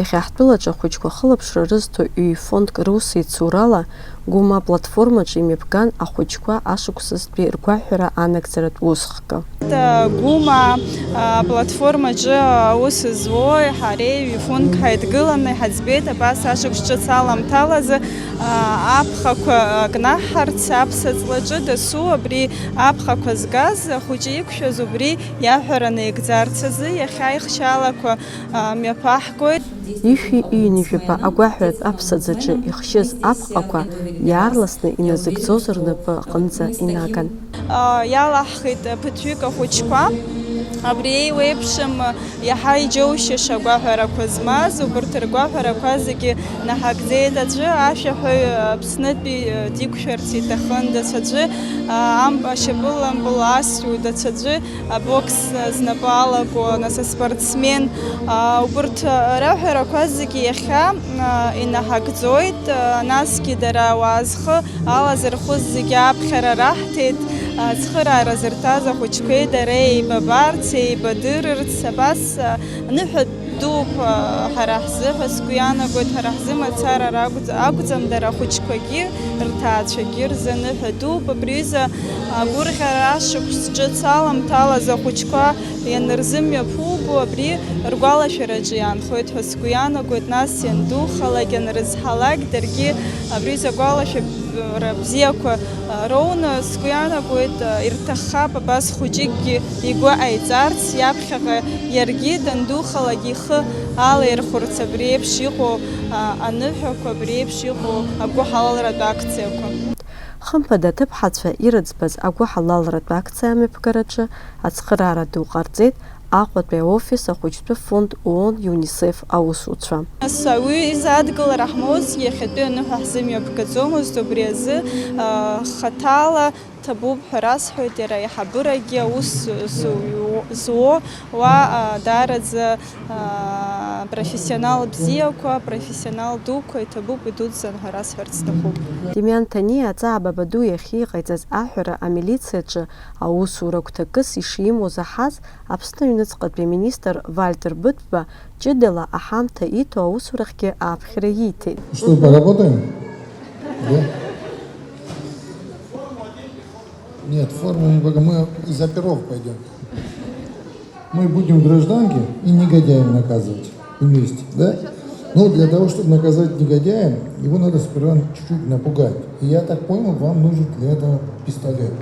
Иахьаҳтәылаҿ ахәыҷқәа ахылаԥшра рызҭо ҩ-фондк рус еицурала Гума платформаҿ имҩаԥган ахәыҷқәа ашықәсазтәи ргәаҳәара анагӡаратә усхк. Гума платформаҿы аус зуо ҳареи ҩ-фондк ҳаидгыланы иҳаӡбеит абас ашықәс ҿыц аламҭалазы аԥхақәа кнаҳҳарц аԥсаҵлаҿы дасу абри аԥхақәа згаз ахәыҷы иқәшәаз убри иаҳәараны икӡарц азы иахьа ихшьалақәа мҩаԥаҳгоит. Ишәи ҩынҩажәаба агәаҳәаратә аԥсаӡаҿы ихшьыз аԥҟақәа иаарласны иназыгӡоз рнапы аҟынӡа инаган. Иалаҳхит ԥыҭҩык ахәыҷқәа. Абри еиуеиԥшым иаҳа иџьоушьаша агәаҳәарақәа змаз, убарҭ ргәаҳәарақәа зегьы наҳагӡеит. Аӡәы ашәаҳәаҩ Аԥснытәи диқәшәарц иҭахын, даҽаӡәы ашьапылампыл асҩу, даҽаӡәы абокс знапы алаго, нас аспортсмен. Убарҭ раҳәарақәа зегьы иахьа инаҳагӡоит, насгьы дара ауаа зхы алазырхәыз зегьы аԥхьара раҳҭеит. Цхыраара зырҭаз ахәыҷқәеи дареи еибабарц, еибадырырц, абас ныҳәа дууп ҳара ҳзыҳәа сгәы иаанагоит, ҳара ҳзы мацара акәӡам, дара ахәыҷқәагьы рҭаацәагьы рзы ныҳәа дууп. Абриҩыза агәырӷьара ашықәс ҿыц аламҭалаз ахәыҷқәа ианырзымҩаԥуго абри ргәалашәараҿы иаанхоит ҳәа сгәы иаанагоит. Нас иандухалак, ианрызҳалак даргьы абриҩыза агәалашәара бзиақәа роуны сгәы иаанагоит, ирҭаххап абас хәыҷыкгьы игәы ҟаиҵарц, иаԥхьаҟа иаргьы дандухалак ихы алаирхәырц абри еиԥш иҟоу аныҳәақәа, абри еиԥш иҟоу агәы ҳалалратә акциақәа. Хымԥада аҭыԥҳацәа ирыӡбаз агәы ҳалалратә акциа амҩаԥгараҿы ацхыраара ду ҟарҵеит Аҟәатәи аофис ахәыҷтәы фонд ООН ЮНИСЕФ аусуцәа. Уи изадгылара ҳмоузгьы иахьатәи аныҳәа ҳзымҩаԥгаӡомызт, убри азы хаҭала ҭабуп ҳәа расҳәоит, иара аиҳабырагьы аус зуо уа даараӡа профессионал бзиақәа, профессионал дуқәа иҭабуп, идуӡӡан ҳәа расҳәарц сҭахуп. Демиан Ҭаниа аҵаа-баба ду иахьиҟаиҵаз аҳәара амилициаҿы аусура гәҭакыс ишимоу заҳаз Аԥсны Аҩныҵҟатәи аминистр Вальтер Быҭәба ҷыдала аҳамҭа иҭо аусурахьгьы ааԥхьара ииҭеит. Что, поработаем? Да? Нет, форму мы из оперов пойдем. Мы будем гражданки и негодяев наказывать вместе, да? Но для того, чтобы наказать негодяя, его надо сперва чуть-чуть напугать. И я так понял, вам нужен для этого пистолет.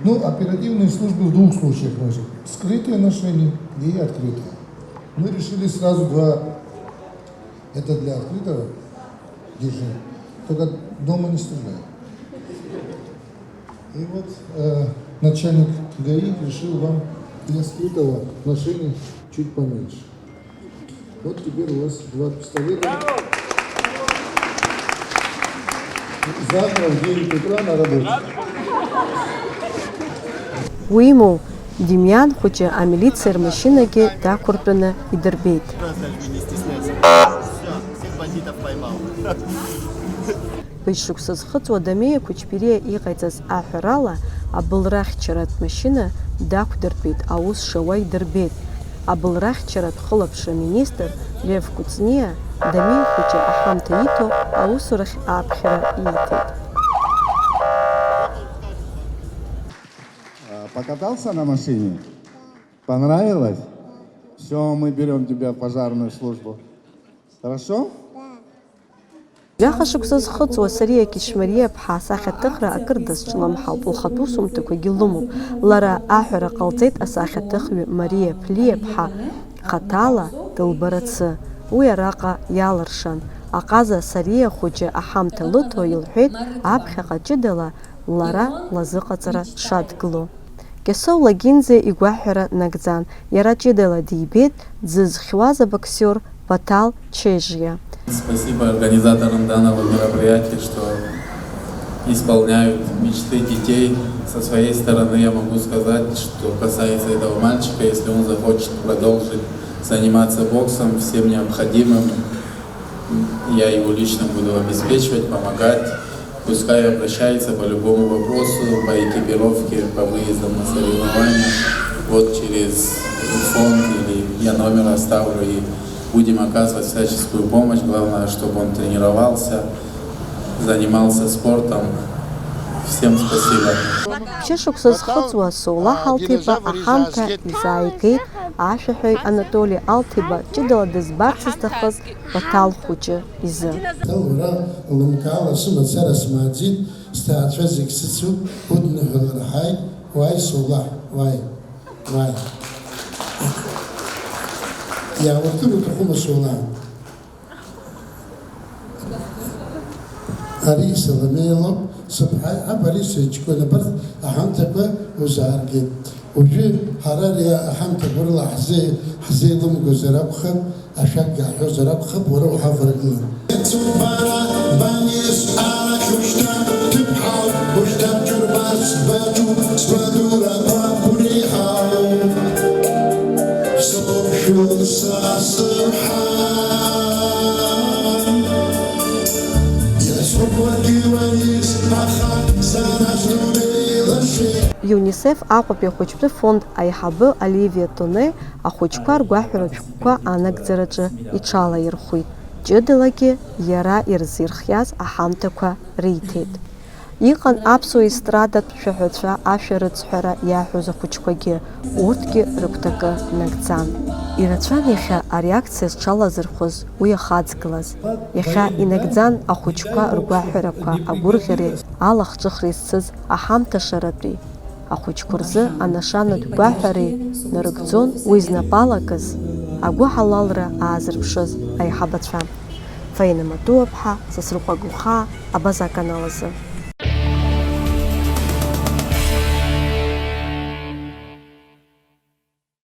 Ну, оперативные службы в двух случаях нужны. Скрытые ношения и открытые. Мы решили сразу два. Это для открытого. Держи. Только дома не стреляй. И вот начальник ГАИ решил вам для скрытого ношения чуть поменьше. Вот теперь у вас два пистолета. Завтра в 9 утра на работе. Уимоу, Демиан хәыҷы амилициа рмашьынагьы дақәыртәаны идырбеит. Быжьшықәса зхыҵуа Дамеиа Кәычбериа иҟаиҵаз аҳәарала абылрахьчаратә машьына дақәдыртәеит, аус шауа идырбеит. Абылрахьчаратә хылаԥшра министр Лев Кәыҵниа Дамеиа хәыҷы аҳамҭа иҭо аусурахь ааԥхьара ииҭеит. Покатался на машине? Понравилось? Все, мы берем тебя в пожарную службу. Хорошо? Жәаха шықәса зхыҵуа Сариа Кичмариа-ԥҳа асахьаҭыхра акыр дазҿлымҳауп, лхатәы усумҭақәагьы лымоуп. Лара аҳәара ҟалҵеит асахьаҭыхҩы Мариа Ԥлиа-ԥҳа хаҭала дылбарацы. Уи араҟа иалыршан. Аҟаза Сариа хәыҷы аҳамҭа лыҭо илҳәеит аԥхьаҟа ҷыдала лара лазыҟаҵара дшадгыло. Кьасоу Лагинӡе игәаҳәара нагӡан. Иара ҷыдала дибеит дзызхьуаз абоксер Батал Чежиа. Спасибо организаторам данного мероприятия, что исполняют мечты детей. Со своей стороны я могу сказать, что касается этого мальчика, если он захочет продолжить заниматься боксом, всем необходимым, я его лично буду обеспечивать, помогать. Пускай обращается по любому вопросу, по экипировке, по выездам на соревнования, вот через фонд, или я номер оставлю, и будем оказывать всяческую помощь. Главное, чтобы он тренировался, занимался спортом. Всем спасибо. Шықәса зхыҵуа Соулаҳ Алҭиба аҳамҭа изааигеит ашәаҳәаҩ Анатоли Алҭиба ҷыдала дызбарц зҭахыз Баҭал хәыҷы изы. Уара лымкаала сымацара смааӡеит, сҭаацәа зегь сыцуп, удныҳәала рҳаит, уааи Соулаҳ, уааи, уааи. Иауртыр уҭахума Соулаҳ? Ари Саламеилоуп, сыԥҳа абари сыҷкәын абарҭ аҳамҭақәа узааргеит. Уажәы ҳара ари аҳамҭақәа рыла ҳзеилымгозар акәхап, ашәак иаҳҳәозар акәхап, уара уҳаваргылан. ЮНИСЕФ Аҟәатәи ахәыҷтәы фонд аиҳабы Оливиа Тоне ахәыҷқәа ргәаҳәаратә шәҟәқәа анагӡараҿы иҽалаирхәит. Ҷыдалагьы иара ирзирхиаз аҳамҭақәа риҭеит. Иҟан аԥсуа естрадатә шәаҳәацәа ашәарыцҳәара иаҳәоз ахәыҷқәагьы, урҭгьы рыгәҭакы нагӡан. Ирацәан иахьа ареакциа зҽалазырхәыз уи ахаҵгылаз. Иахьа инагӡан ахәыҷқәа ргәаҳәарақәа, агәырӷьареи, алахҿыхреи зцыз аҳамҭашаратәи. Ахәыҷқәа рзы анашанатә гәаҳәареи нарыгӡон уи знапалакыз, агәыҳалалра аазырԥшыз аиҳабацәа. Фаина Матуаԥҳа, Сасрыҟәа Гухаа, Абаза канал азы.